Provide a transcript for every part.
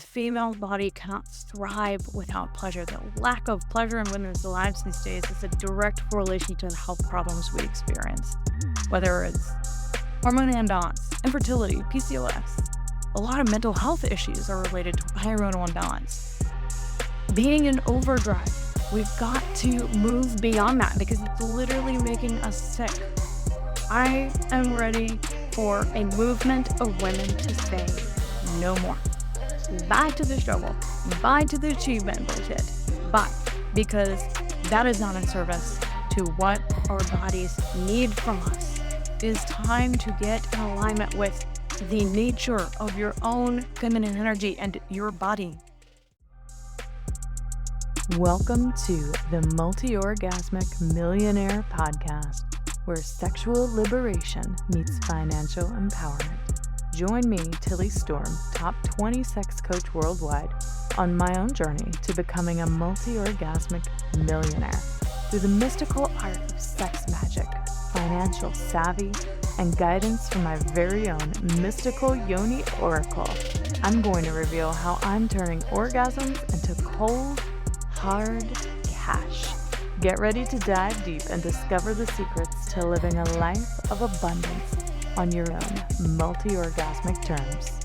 female body cannot thrive without pleasure. The lack of pleasure in women's lives these days is a direct correlation to the health problems we experience, whether it's hormone imbalance, infertility, PCOS. A lot of mental health issues are related to hormonal imbalance. Being in overdrive, we've got to move beyond that because it's literally making us sick. I am ready for a movement of women to say no more. Bye to the struggle, bye to the achievement bullshit, bye, because that is not in service to what our bodies need from us. It is time to get in alignment with the nature of your own feminine energy and your body. Welcome to the Multi-Orgasmic Millionaire Podcast, where sexual liberation meets financial empowerment. Join me, Tilly Storm, top 20 sex coach worldwide, on my own journey to becoming a multi-orgasmic millionaire through the mystical art of sex magic, financial savvy, and guidance from my very own mystical yoni oracle. I'm going to reveal how I'm turning orgasms into cold, hard cash. Get ready to dive deep and discover the secrets to living a life of abundance on your own multi-orgasmic terms.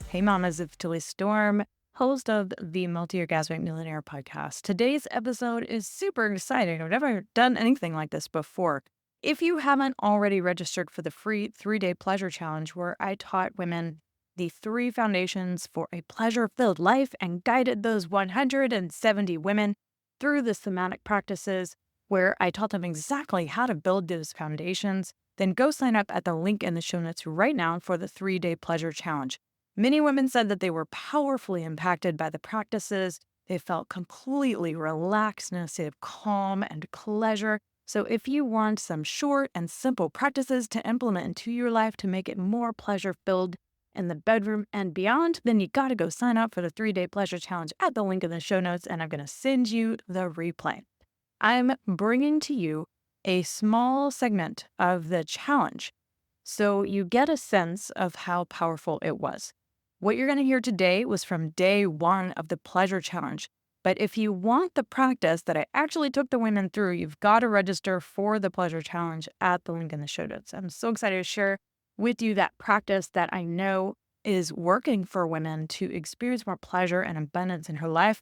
Hey mamas, it's Tilly Storm, host of the Multi-Orgasmic Millionaire Podcast. Today's episode is super exciting. I've never done anything like this before. If you haven't already registered for the free 3-day pleasure challenge where I taught women the 3 foundations for a pleasure-filled life and guided those 170 women through the somatic practices where I taught them exactly how to build those foundations, then go sign up at the link in the show notes right now for the 3-day pleasure challenge. Many women said that they were powerfully impacted by the practices. They felt completely relaxed in a state of calm and pleasure. So if you want some short and simple practices to implement into your life to make it more pleasure-filled in the bedroom and beyond, then you got to go sign up for the 3-day pleasure challenge at the link in the show notes, and I'm going to send you the replay. I'm bringing to you a small segment of the challenge so you get a sense of how powerful it was. What you're going to hear today was from day 1 of the pleasure challenge. But if you want the practice that I actually took the women through, you've got to register for the pleasure challenge at the link in the show notes. I'm so excited to share with you that practice that I know is working for women to experience more pleasure and abundance in her life.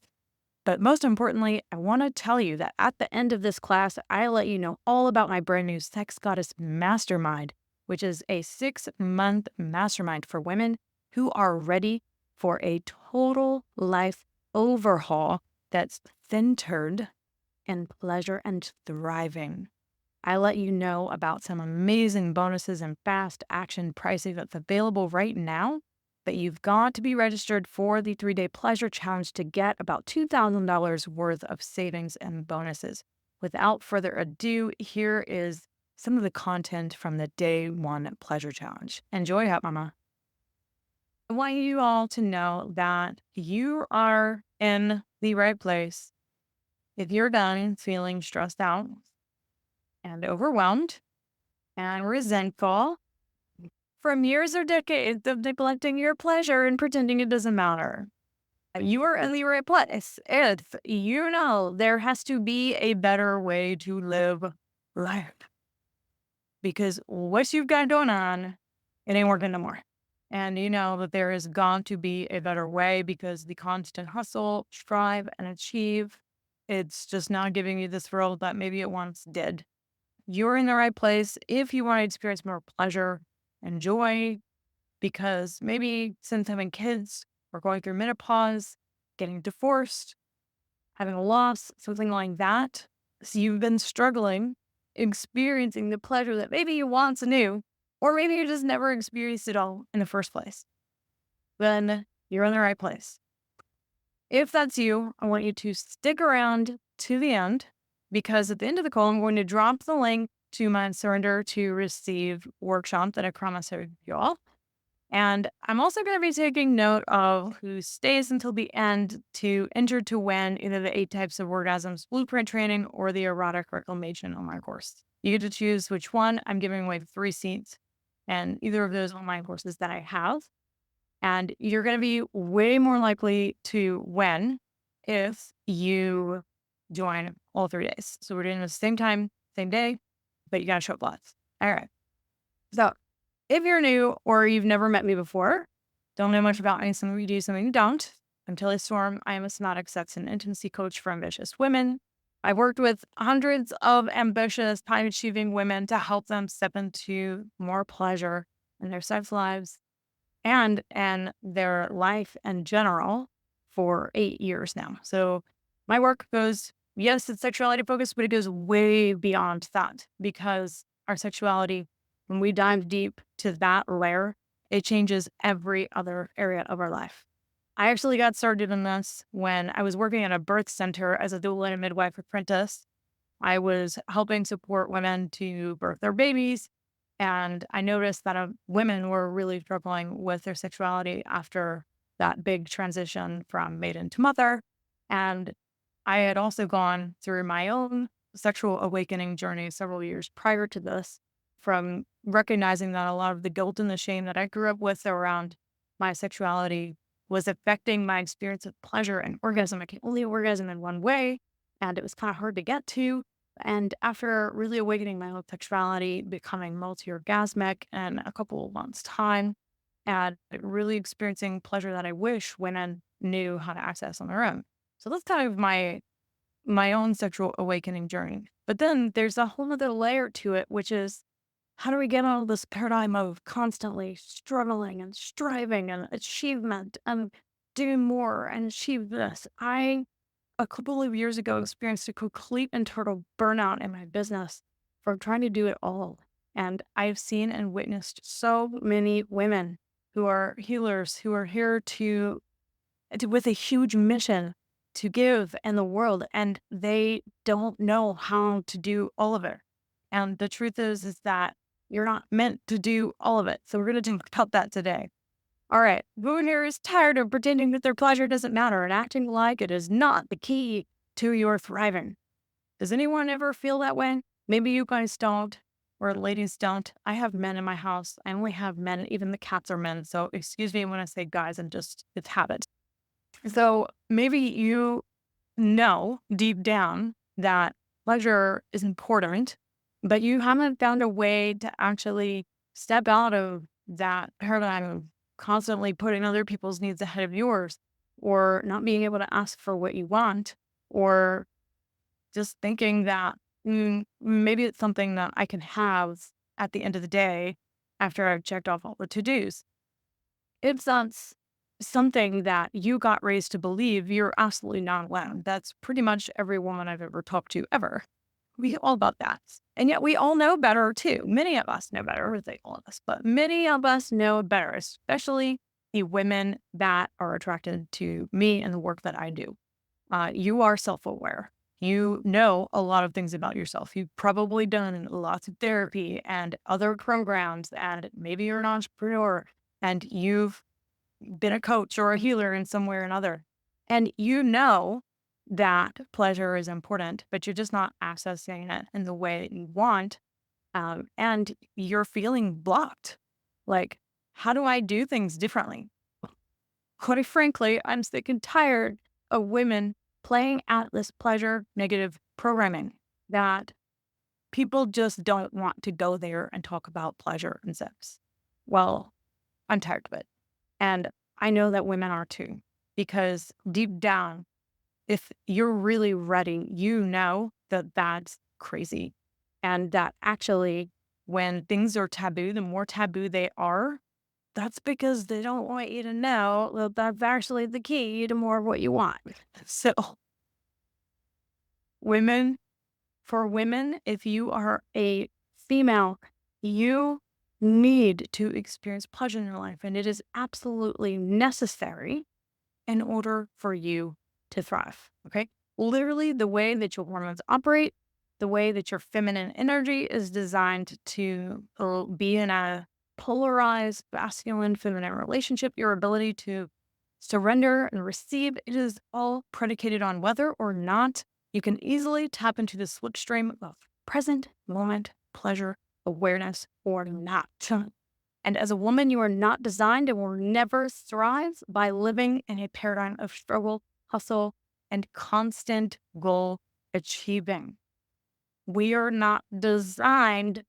But most importantly, I want to tell you that at the end of this class, I let you know all about my brand new Sex Goddess Mastermind, which is a 6-month mastermind for women who are ready for a total life overhaul that's centered in pleasure and thriving. I let you know about some amazing bonuses and fast action pricing that's available right now, but you've got to be registered for the 3-day pleasure challenge to get about $2,000 worth of savings and bonuses. Without further ado, here is some of the content from the day 1 pleasure challenge. Enjoy, Hot Mama. I want you all to know that you are in the right place if you're done feeling stressed out and overwhelmed and resentful from years or decades of neglecting your pleasure and pretending it doesn't matter. You are in the right place if you know there has to be a better way to live life. Because what you've got going on, it ain't working no more. And you know that there is going to be a better way because the constant hustle, strive, and achieve, it's just not giving you this world that maybe it once did. You're in the right place if you want to experience more pleasure and joy, because maybe since having kids or going through menopause, getting divorced, having a loss, something like that, so you've been struggling, experiencing the pleasure that maybe you once knew, or maybe you just never experienced it all in the first place, then you're in the right place. If that's you, I want you to stick around to the end, because at the end of the call, I'm going to drop the link to my Surrender to Receive workshop that I promised y'all. And I'm also going to be taking note of who stays until the end to enter to win either the 8 Types of Orgasms Blueprint Training or the Erotic Reclamation on my course. You get to choose which one. I'm giving away 3 seats in either of those online courses that I have. And you're going to be way more likely to win if you join all 3 days. So we're doing it at the same time, same day, but you got to show up lots. All right. So if you're new or you've never met me before, don't know much about me, some of you do, some of you don't. I'm Tilly Storm. I am a somatic sex and intimacy coach for ambitious women. I've worked with hundreds of ambitious, high-achieving women to help them step into more pleasure in their sex lives and their life in general for 8 years now. So my work goes, yes, it's sexuality focused, but it goes way beyond that because our sexuality, when we dive deep to that layer, it changes every other area of our life. I actually got started in this when I was working at a birth center as a doula and midwife apprentice. I was helping support women to birth their babies. And I noticed that women were really struggling with their sexuality after that big transition from maiden to mother. And I had also gone through my own sexual awakening journey several years prior to this, from recognizing that a lot of the guilt and the shame that I grew up with around my sexuality was affecting my experience of pleasure and orgasm. I could only orgasm in one way, and it was kind of hard to get to. And after really awakening my own sexuality, becoming multi-orgasmic in a couple of months' time, and really experiencing pleasure that I wish women knew how to access on their own. So that's kind of my own sexual awakening journey. But then there's a whole other layer to it, which is how do we get out of this paradigm of constantly struggling and striving and achievement and do more and achieve this? I a couple of years ago experienced a complete and total burnout in my business from trying to do it all. And I've seen and witnessed so many women who are healers, who are here with a huge mission to give in the world, and they don't know how to do all of it. And the truth is that you're not meant to do all of it. So we're going to talk about that today. All right, who here is tired of pretending that their pleasure doesn't matter and acting like it is not the key to your thriving? Does anyone ever feel that way? Maybe you guys don't, or ladies don't. I have men in my house. I only have men, even the cats are men. So excuse me when I say guys, and just it's habit. So maybe you know deep down that pleasure is important, but you haven't found a way to actually step out of that paradigm of constantly putting other people's needs ahead of yours, or not being able to ask for what you want, or just thinking that maybe it's something that I can have at the end of the day after I've checked off all the to-dos. If that's something that you got raised to believe, you're absolutely not alone. That's pretty much every woman I've ever talked to ever. We all about that. And yet we all know better too. Many of us know better, or say all of us, but many of us know better, especially the women that are attracted to me and the work that I do. You are self-aware. You know a lot of things about yourself. You've probably done lots of therapy and other programs, and maybe you're an entrepreneur and you've been a coach or a healer in some way or another. And you know that pleasure is important, but you're just not accessing it in the way that you want. And you're feeling blocked. Like, how do I do things differently? Quite frankly, I'm sick and tired of women playing at this pleasure negative programming that people just don't want to go there and talk about pleasure and sex. Well, I'm tired of it. And I know that women are too, because deep down, if you're really ready, you know that that's crazy. And that actually, when things are taboo, the more taboo they are, that's because they don't want you to know that that's actually the key to more of what you want. So, women, for women, if you are a female, you need to experience pleasure in your life, and it is absolutely necessary in order for you to thrive. Okay. Literally, the way that your hormones operate, the way that your feminine energy is designed to be in a polarized masculine feminine relationship, your ability to surrender and receive, it is all predicated on whether or not you can easily tap into the slipstream of present moment pleasure awareness or not. And as a woman, you are not designed and will never thrive by living in a paradigm of struggle, hustle, and constant goal achieving. We are not designed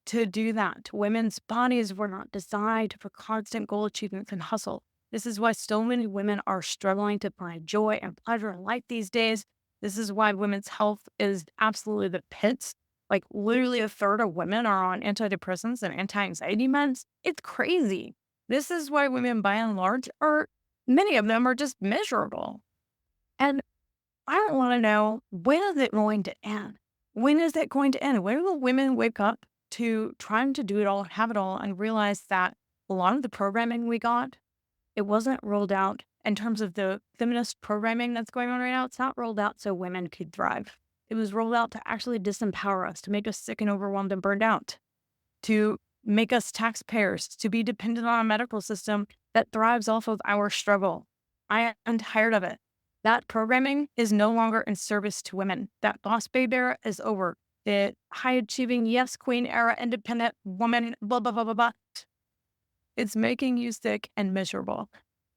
to do that. Women's bodies were not designed for constant goal achievements and hustle. This is why so many women are struggling to find joy and pleasure in life these days. This is why women's health is absolutely the pits. Like literally a third of women are on antidepressants and anti-anxiety meds. It's crazy. This is why women, by and large, many of them are just miserable. And I don't want to know, when is it going to end? When is it going to end? When will women wake up to trying to do it all and have it all and realize that a lot of the programming we got, it wasn't rolled out in terms of the feminist programming that's going on right now. It's not rolled out so women could thrive. It was rolled out to actually disempower us, to make us sick and overwhelmed and burned out, to make us taxpayers, to be dependent on a medical system that thrives off of our struggle. I am tired of it. That programming is no longer in service to women. That boss babe era is over. The high achieving, yes, queen era, independent woman, blah, blah, blah, blah, blah. It's making you sick and miserable.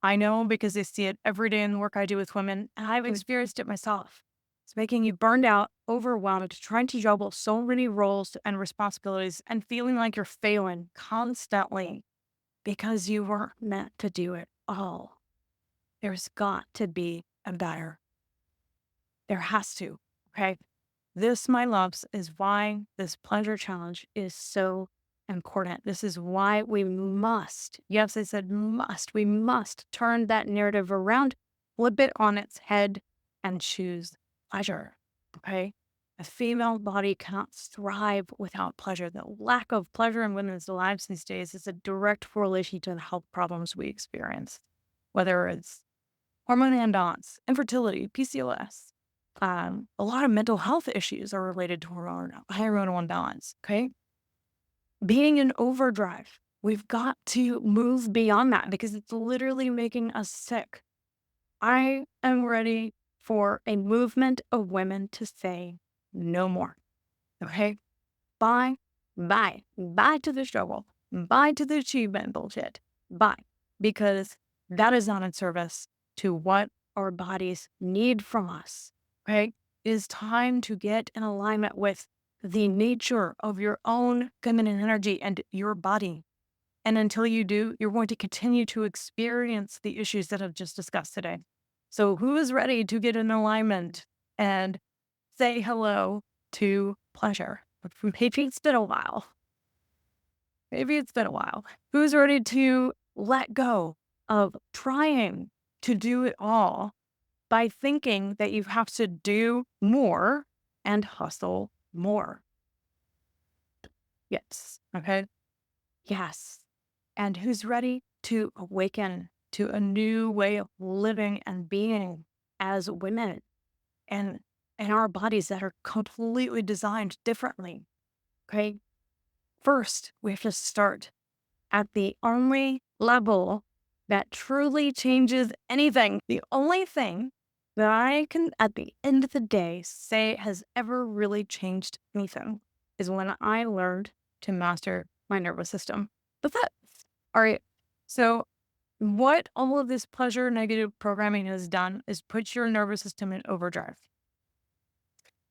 I know because I see it every day in the work I do with women, and I've experienced it myself. It's making you burned out, overwhelmed, trying to juggle so many roles and responsibilities and feeling like you're failing constantly because you weren't meant to do it all. There's got to be a better. There has to, okay? This, my loves, is why this pleasure challenge is so important. This is why we must, yes, I said must, we must turn that narrative around, flip it on its head, and choose pleasure, okay? A female body cannot thrive without pleasure. The lack of pleasure in women's lives these days is a direct correlation to the health problems we experience, whether it's hormone imbalance, infertility, PCOS. A lot of mental health issues are related to hormonal imbalance, okay? Being in overdrive, we've got to move beyond that because it's literally making us sick. I am ready for a movement of women to say no more, okay? Bye, bye to the struggle, bye to the achievement bullshit, bye, because that is not in service to what our bodies need from us, okay? It is time to get in alignment with the nature of your own feminine energy and your body. And until you do, you're going to continue to experience the issues that I've just discussed today. So who is ready to get in alignment and say hello to pleasure? Maybe it's been a while. Maybe it's been a while. Who's ready to let go of trying to do it all by thinking that you have to do more and hustle more? Yes. Okay. Yes. And who's ready to awaken to a new way of living and being as women and our bodies that are completely designed differently? Okay. First, we have to start at the only level that truly changes anything. The only thing that I can, at the end of the day, say has ever really changed anything is when I learned to master my nervous system. That's it. All right. So, what all of this pleasure negative programming has done is put your nervous system in overdrive.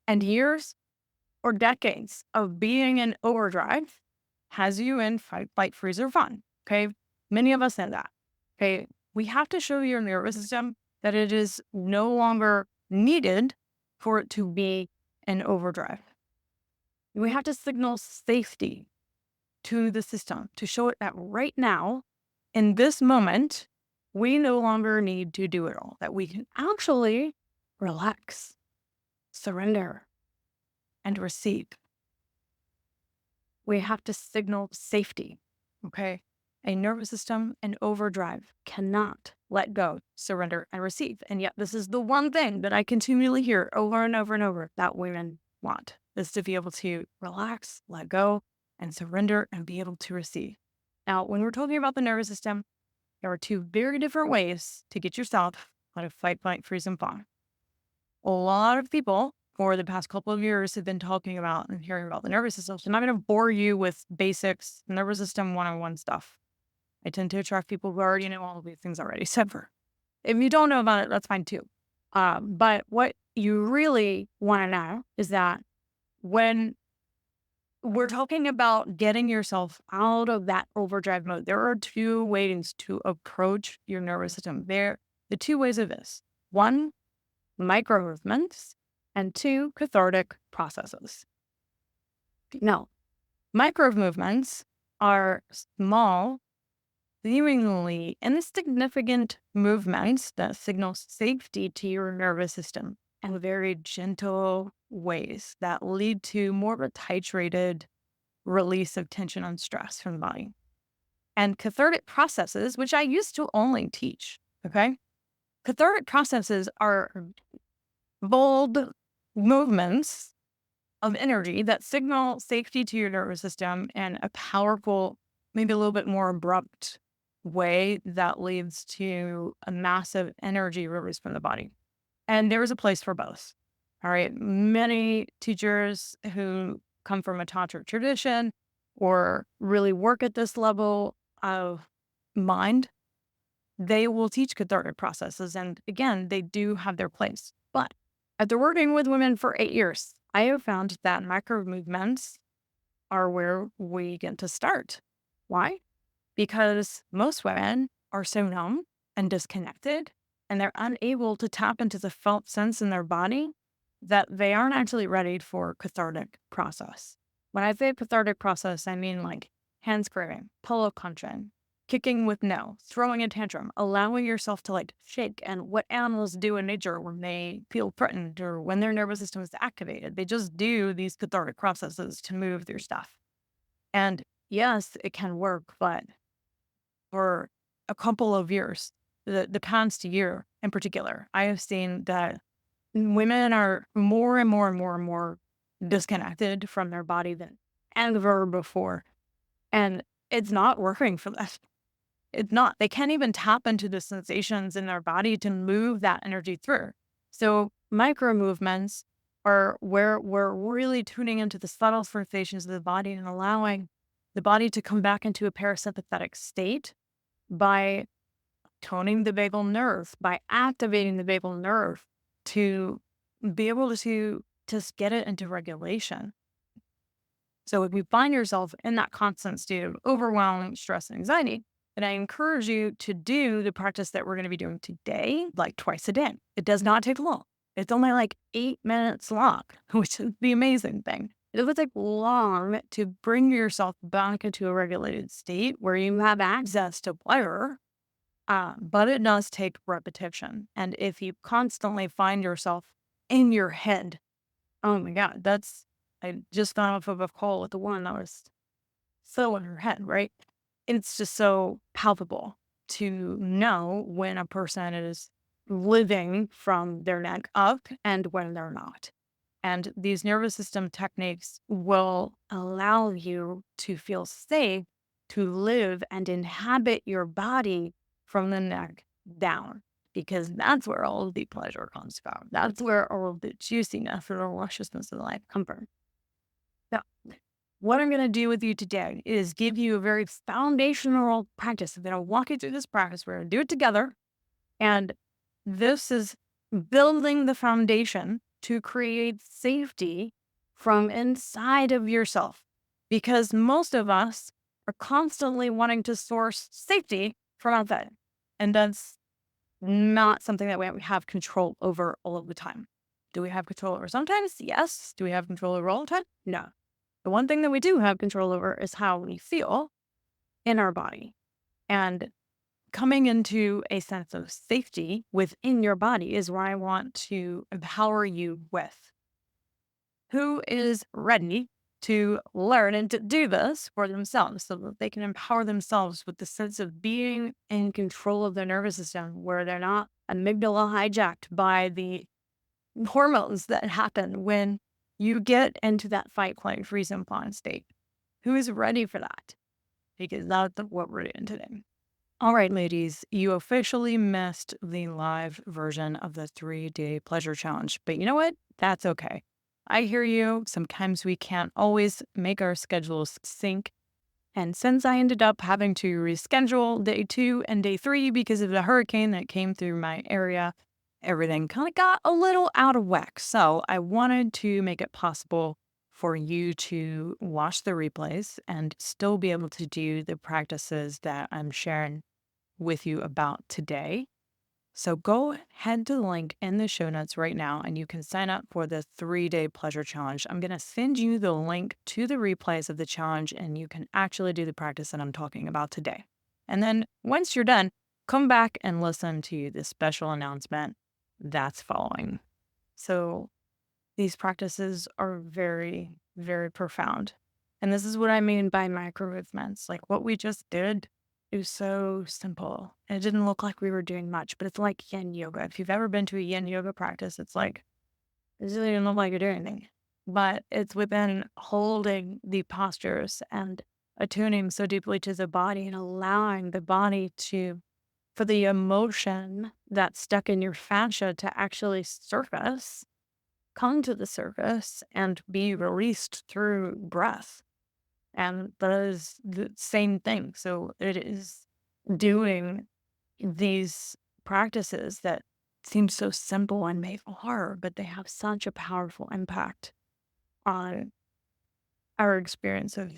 And years or decades of being in overdrive has you in fight, flight, freeze, or fawn. Okay. Many of us know that. Okay. We have to show your nervous system that it is no longer needed for it to be in overdrive. We have to signal safety to the system to show it that right now, in this moment, we no longer need to do it all, that we can actually relax, surrender, and receive. We have to signal safety, okay? A nervous system in overdrive cannot let go, surrender, and receive. And yet this is the one thing that I continually hear over and over and over that women want, is to be able to relax, let go, and surrender and be able to receive. Now, when we're talking about the nervous system, there are two very different ways to get yourself out of fight, flight, freeze, and fawn. A lot of people for the past couple of years have been talking about and hearing about the nervous system. So I'm not going to bore you with basics nervous system 101 stuff. I tend to attract people who already know all of these things already. Except for if you don't know about it, that's fine too. But what you really want to know is that when we're talking about getting yourself out of that overdrive mode, there are two ways to approach your nervous system. The two ways of this: one, micro movements, and two, cathartic processes. Now, micro movements are small, seemingly insignificant movements that signal safety to your nervous system in very gentle ways that lead to more of a titrated release of tension and stress from the body. And cathartic processes, which I used to only teach, okay? Cathartic processes are bold movements of energy that signal safety to your nervous system in a powerful, maybe a little bit more abrupt way that leads to a massive energy release from the body. And there is a place for both. All right. Many teachers who come from a tantric tradition or really work at this level of mind, they will teach cathartic processes. And again, they do have their place. But after working with women for 8 years, I have found that micro movements are where we get to start. Why? Because most women are so numb and disconnected, and they're unable to tap into the felt sense in their body that they aren't actually ready for cathartic process. When I say cathartic process, I mean like hand scraping, pillow crunching, kicking with no, throwing a tantrum, allowing yourself to like shake. And what animals do in nature when they feel threatened or when their nervous system is activated, they just do these cathartic processes to move through stuff. And yes, it can work, but for a couple of years, the past year in particular, I have seen that women are more and more and more and more disconnected from their body than ever before. And it's not working for them. It's not. They can't even tap into the sensations in their body to move that energy through. So micro movements are where we're really tuning into the subtle sensations of the body and allowing the body to come back into a parasympathetic state by toning the vagal nerve, by activating the vagal nerve to be able to just get it into regulation. So if you find yourself in that constant state of overwhelming stress and anxiety, then I encourage you to do the practice that we're going to be doing today, like twice a day. It does not take long. It's only like 8 minutes long, which is the amazing thing. It doesn't take long to bring yourself back into a regulated state where you have access to pleasure, but it does take repetition. And if you constantly find yourself in your head, oh my God, I just got off of a call with the one that was so in her head, right? It's just so palpable to know when a person is living from their neck up and when they're not. And these nervous system techniques will allow you to feel safe to live and inhabit your body from the neck down, because that's where all of the pleasure comes from. That's where all of the juiciness and the lusciousness of life come from. Now, what I'm going to do with you today is give you a very foundational practice. I'm going to walk you through this practice. We're going to do it together. And this is building the foundation to create safety from inside of yourself. Because most of us are constantly wanting to source safety from outside. And that's not something that we have control over all of the time. Do we have control over sometimes? Yes. Do we have control over all the time? No. The one thing that we do have control over is how we feel in our body. And coming into a sense of safety within your body is where I want to empower you with. Who is ready to learn and to do this for themselves so that they can empower themselves with the sense of being in control of their nervous system, where they're not amygdala hijacked by the hormones that happen when you get into that fight, flight, freeze, and fawn state? Who is ready for that? Because that's what we're doing today. All right, ladies, you officially missed the live version of the 3-day pleasure challenge. But you know what? That's okay. I hear you. Sometimes we can't always make our schedules sync. And since I ended up having to reschedule day 2 and day 3 because of the hurricane that came through my area, everything kind of got a little out of whack. So I wanted to make it possible for you to watch the replays and still be able to do the practices that I'm sharing with you about today. So go head to the link in the show notes right now and you can sign up for the 3-day pleasure challenge. I'm going to send you the link to the replays of the challenge and you can actually do the practice that I'm talking about today. And then once you're done, come back and listen to the special announcement that's following. So these practices are very, very profound. And this is what I mean by micro movements. Like what we just did is so simple. And it didn't look like we were doing much, but it's like yin yoga. If you've ever been to a yin yoga practice, it's like, it really doesn't look like you're doing anything. But it's within holding the postures and attuning so deeply to the body and allowing the body to, for the emotion that's stuck in your fascia to actually surface, come to the surface and be released through breath. And that is the same thing. So it is doing these practices that seem so simple and they are, but they have such a powerful impact on our experience of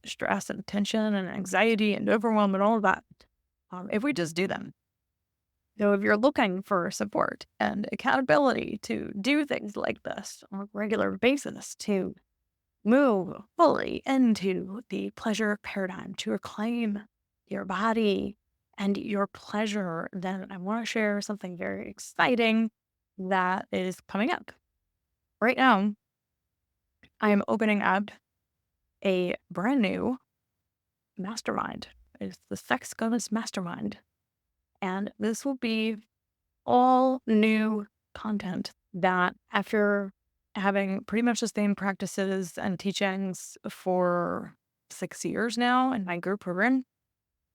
stress and tension and anxiety and overwhelm and all of that. If we just do them. So if you're looking for support and accountability to do things like this on a regular basis, to move fully into the pleasure paradigm, to reclaim your body and your pleasure, then I want to share something very exciting that is coming up. Right now, I am opening up a brand new mastermind. It's the Sex Goddess Mastermind. And this will be all new content that after having pretty much the same practices and teachings for 6 years now in my group program,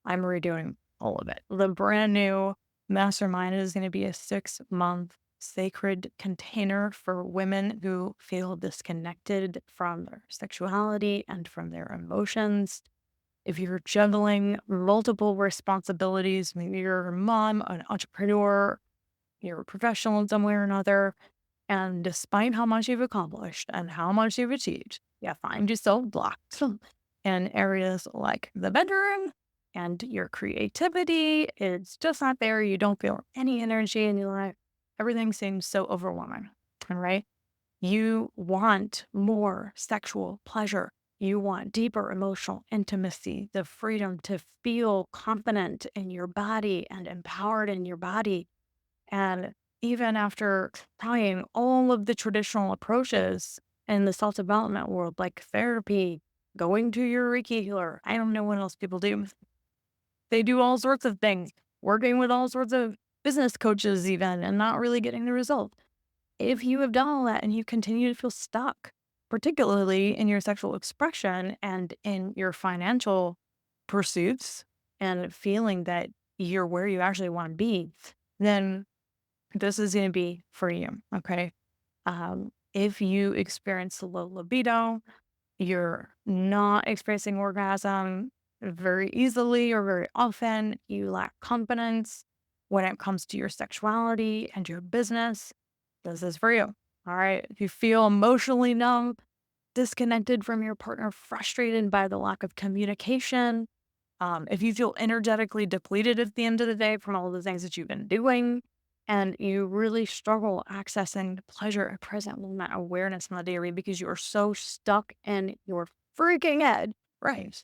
I'm redoing all of it. The brand new mastermind is going to be a 6-month sacred container for women who feel disconnected from their sexuality and from their emotions. If you're juggling multiple responsibilities, maybe you're a mom, an entrepreneur, you're a professional in some way or another, and despite how much you've accomplished and how much you've achieved, you find yourself blocked in areas like the bedroom and your creativity. It's just not there. You don't feel any energy in your life. Everything seems so overwhelming. All right. You want more sexual pleasure. You want deeper emotional intimacy, the freedom to feel confident in your body and empowered in your body. And even after trying all of the traditional approaches in the self development world, like therapy, going to your Reiki healer, I don't know what else people do. They do all sorts of things, working with all sorts of business coaches, even, and not really getting the result. If you have done all that and you continue to feel stuck, particularly in your sexual expression and in your financial pursuits and feeling that you're where you actually want to be, then this is going to be for you. Okay. If you experience low libido, you're not experiencing orgasm very easily or very often, you lack confidence when it comes to your sexuality and your business, this is for you. All right. If you feel emotionally numb, disconnected from your partner, frustrated by the lack of communication, if you feel energetically depleted at the end of the day from all the things that you've been doing, and you really struggle accessing the pleasure of present moment awareness in the daily because you are so stuck in your freaking head, right?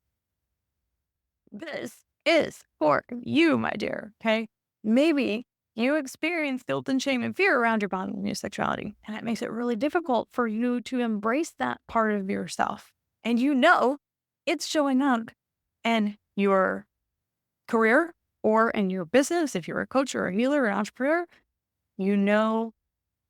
This is for you, my dear. Okay. Maybe you experience guilt and shame and fear around your body and your sexuality, and it makes it really difficult for you to embrace that part of yourself. And you know it's showing up in your career or in your business. If you're a coach or a healer or an entrepreneur, you know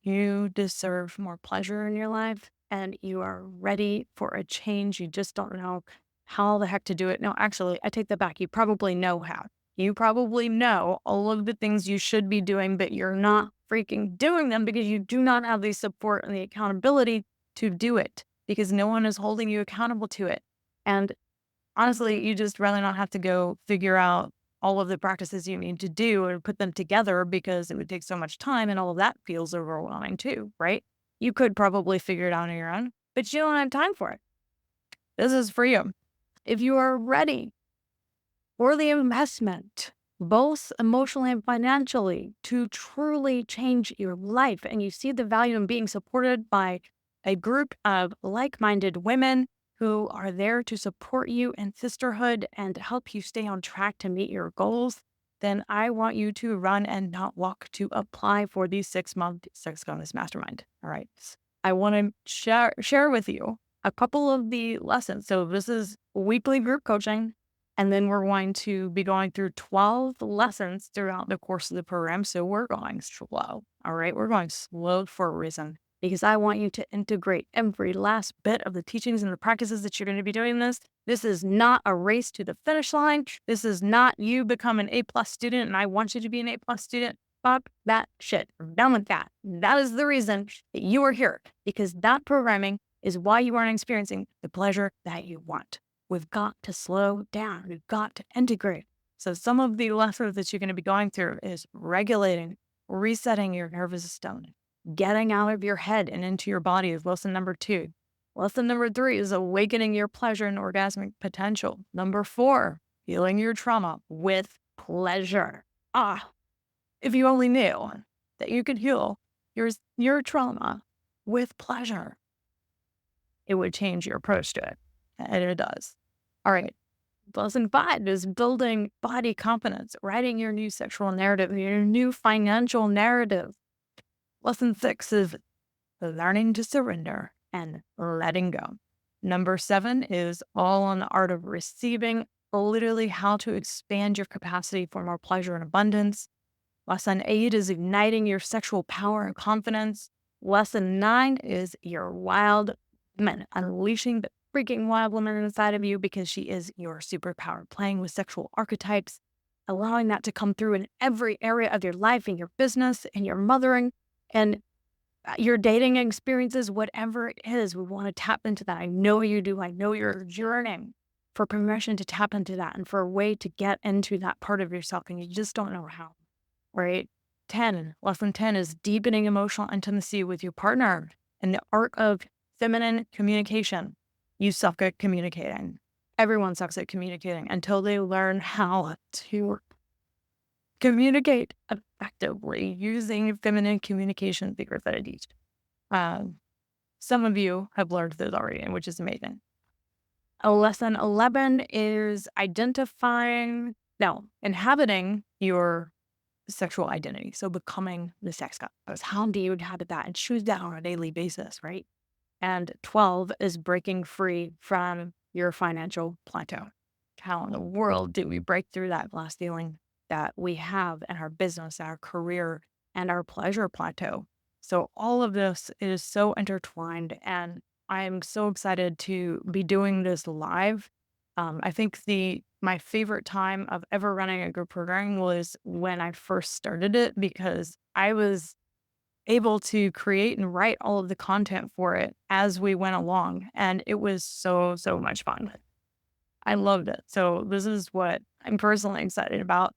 you deserve more pleasure in your life and you are ready for a change. You just don't know how the heck to do it. No, actually, I take that back. You probably know how. You probably know all of the things you should be doing, but you're not freaking doing them because you do not have the support and the accountability to do it because no one is holding you accountable to it. And honestly, you just rather not have to go figure out all of the practices you need to do and put them together because it would take so much time and all of that feels overwhelming too, right? You could probably figure it out on your own, but you don't have time for it. This is for you. If you are ready for the investment, both emotionally and financially, to truly change your life, and you see the value in being supported by a group of like-minded women who are there to support you in sisterhood and help you stay on track to meet your goals, then I want you to run and not walk to apply for the 6-month Sex Goddess Mastermind. All right. I want to share with you a couple of the lessons. So this is weekly group coaching, and then we're going to be going through 12 lessons throughout the course of the program. So we're going slow. All right. We're going slow for a reason because I want you to integrate every last bit of the teachings and the practices that you're going to be doing this. This is not a race to the finish line. This is not you become an A+ student and I want you to be an A+ student. Fuck that shit. I'm done with that. That is the reason that you are here, because that programming is why you aren't experiencing the pleasure that you want. We've got to slow down. We've got to integrate. So some of the lessons that you're going to be going through is regulating, resetting your nervous system, getting out of your head and into your body is lesson number 2. Lesson number 3 is awakening your pleasure and orgasmic potential. Number 4, healing your trauma with pleasure. If you only knew that you could heal your trauma with pleasure, it would change your approach to it. And it does. All right. Lesson 5 is building body confidence, writing your new sexual narrative, your new financial narrative. Lesson 6 is learning to surrender and letting go. Number 7 is all on the art of receiving, literally how to expand your capacity for more pleasure and abundance. Lesson 8 is igniting your sexual power and confidence. Lesson 9 is your wild woman, unleashing the freaking wild woman inside of you because she is your superpower, playing with sexual archetypes, allowing that to come through in every area of your life, in your business, in your mothering, and your dating experiences, whatever it is. We want to tap into that. I know you do. I know you're yearning for permission to tap into that and for a way to get into that part of yourself, and you just don't know how. Right? Lesson 10 is deepening emotional intimacy with your partner and the art of feminine communication. You suck at communicating. Everyone sucks at communicating until they learn how to communicate effectively using feminine communication figures that I teach. Some of you have learned those already, which is amazing. Lesson 11 is inhabiting your sexual identity. So becoming the sex goddess. How do you inhabit that and choose that on a daily basis, right? And 12 is breaking free from your financial plateau. How in the world do we break through that glass ceiling that we have in our business, our career, and our pleasure plateau? So all of this is so intertwined, and I'm so excited to be doing this live. I think my favorite time of ever running a group program was when I first started it, because I was able to create and write all of the content for it as we went along. And it was so, so much fun. I loved it. So this is what I'm personally excited about.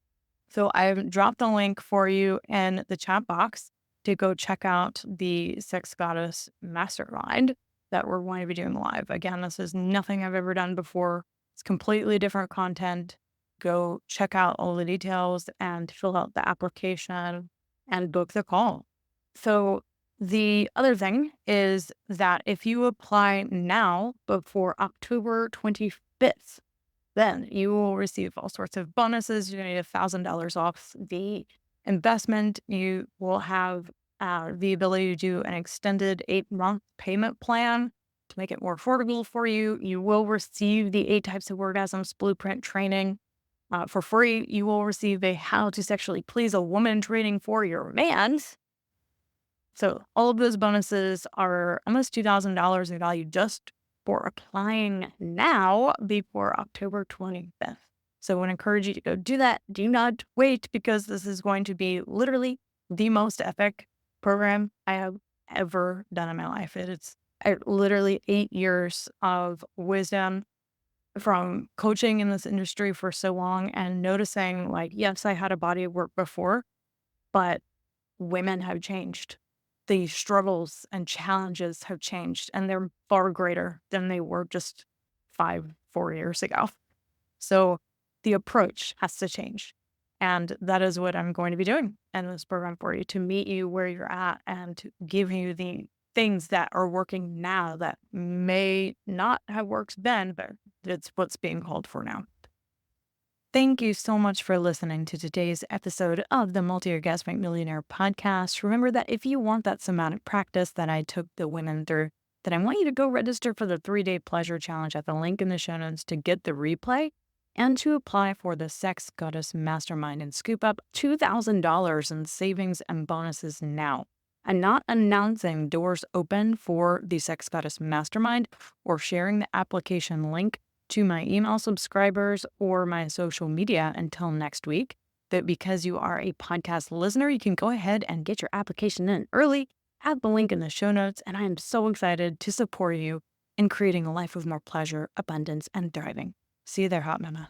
So I've dropped the link for you in the chat box to go check out the Sex Goddess Mastermind that we're going to be doing live. Again, this is nothing I've ever done before. It's completely different content. Go check out all the details and fill out the application and book the call. So the other thing is that if you apply now before October 25th, then you will receive all sorts of bonuses. You're going to get $1,000 off the investment. You will have the ability to do an extended 8-month payment plan to make it more affordable for you. You will receive the 8 Types of Orgasms Blueprint training for free. You will receive a How to Sexually Please a Woman training for your man. So all of those bonuses are almost $2,000 in value just for applying now before October 25th. So I would encourage you to go do that. Do not wait, because this is going to be literally the most epic program I have ever done in my life. Literally 8 years of wisdom from coaching in this industry for so long and noticing, like, yes, I had a body of work before, but women have changed. The struggles and challenges have changed, and they're far greater than they were just 4 years ago. So the approach has to change. And that is what I'm going to be doing in this program for you, to meet you where you're at and to give you the things that are working now that may not have worked then, but it's what's being called for now. Thank you so much for listening to today's episode of the Multi-Orgasmic Millionaire podcast. Remember that if you want that somatic practice that I took the women through, then I want you to go register for the 3-day pleasure challenge at the link in the show notes to get the replay and to apply for the Sex Goddess Mastermind and scoop up $2,000 in savings and bonuses now. I'm not announcing doors open for the Sex Goddess Mastermind or sharing the application link to my email subscribers or my social media until next week. That because you are a podcast listener, you can go ahead and get your application in early. Have the link in the show notes, and I am so excited to support you in creating a life of more pleasure, abundance, and thriving. See you there, hot mama.